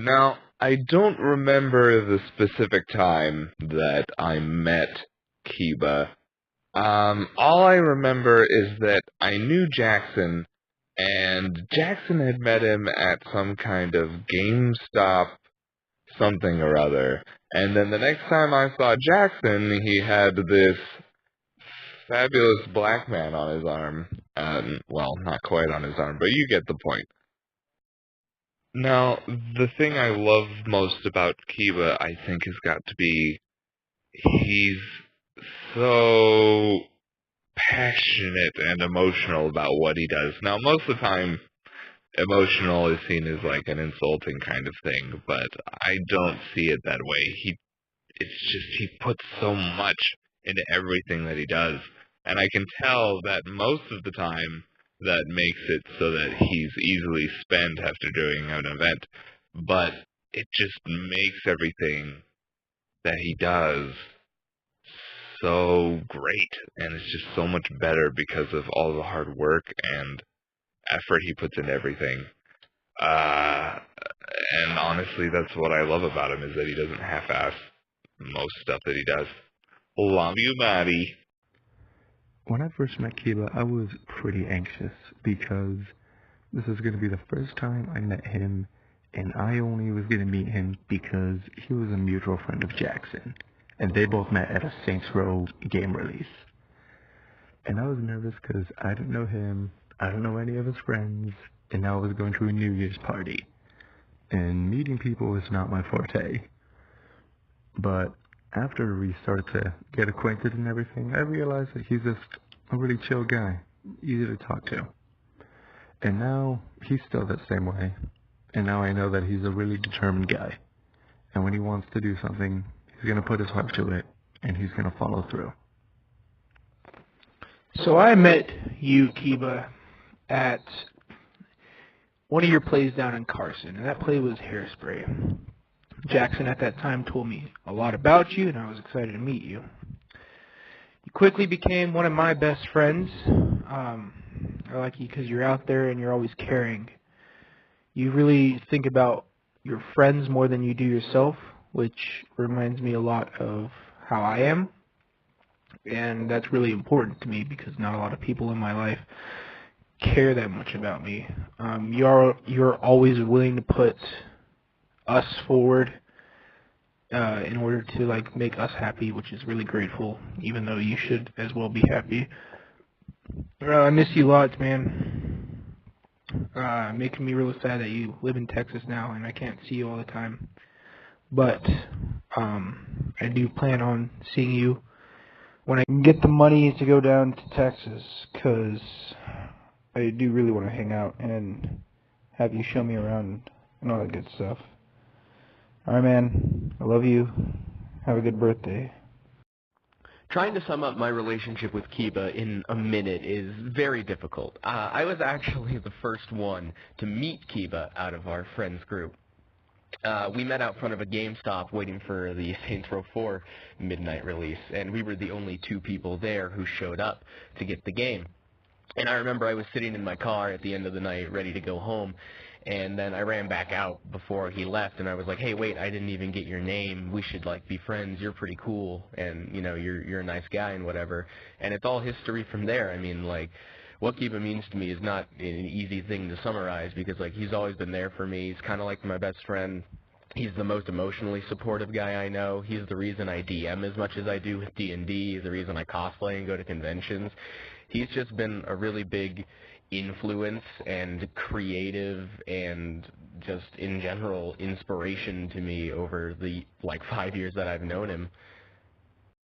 Now, I don't remember the specific time that I met Kiba. All I remember is that I knew Jackson, and Jackson had met him at some kind of GameStop something or other. And then the next time I saw Jackson, he had this fabulous black man on his arm. Well, not quite on his arm, but you get the point. Now, the thing I love most about Kiba, I think, has got to be he's so passionate and emotional about what he does. Now, most of the time, emotional is seen as like an insulting kind of thing, but I don't see it that way. It's just he puts so much into everything that he does, and I can tell that most of the time that makes it so that he's easily spent after doing an event, but it just makes everything that he does so great, and it's just so much better because of all the hard work and effort he puts into everything. Uh, and honestly, that's what I love about him is that he doesn't half-ass most stuff that he does. Love you, Maddie. When I first met Kiba, I was pretty anxious because this is going to be the first time I met him, and I only was going to meet him because he was a mutual friend of Jackson, and they both met at a Saints Row game release. And I was nervous because I didn't know him, I didn't know any of his friends, and now I was going to a New Year's party. And meeting people is not my forte. But after we started to get acquainted and everything, I realized that he's just a really chill guy, easy to talk to. And now he's still that same way. And now I know that he's a really determined guy. And when he wants to do something, he's going to put his heart to it, and he's going to follow through. So I met you, Kiba, at one of your plays down in Carson, and that play was Hairspray. Jackson at that time told me a lot about you, and I was excited to meet you. You quickly became one of my best friends. I like you because you're out there and you're always caring. You really think about your friends more than you do yourself, which reminds me a lot of how I am. And that's really important to me because not a lot of people in my life care that much about me. You're always willing to put us forward in order to like make us happy, which is really grateful. Even though you should as well be happy. I miss you lots, man. Making me really sad that you live in Texas now and I can't see you all the time. But I do plan on seeing you when I can get the money to go down to Texas, because I do really want to hang out and have you show me around and all that good stuff. Alright, man. I love you. Have a good birthday. Trying to sum up my relationship with Kiba in a minute is very difficult. I was actually the first one to meet Kiba out of our friends group. We met out front of a GameStop waiting for the Saints Row 4 midnight release, and we were the only two people there who showed up to get the game. And I remember I was sitting in my car at the end of the night ready to go home, and then I ran back out before he left, and I was like, hey, wait, I didn't even get your name. We should, like, be friends. You're pretty cool, and, you know, you're a nice guy and whatever. And it's all history from there. I mean, like, what Kiba means to me is not an easy thing to summarize because, like, he's always been there for me. He's kind of like my best friend. He's the most emotionally supportive guy I know. He's the reason I DM as much as I do with D&D. He's the reason I cosplay and go to conventions. He's just been a really big influence and creative and just in general inspiration to me over the, like, 5 years that I've known him.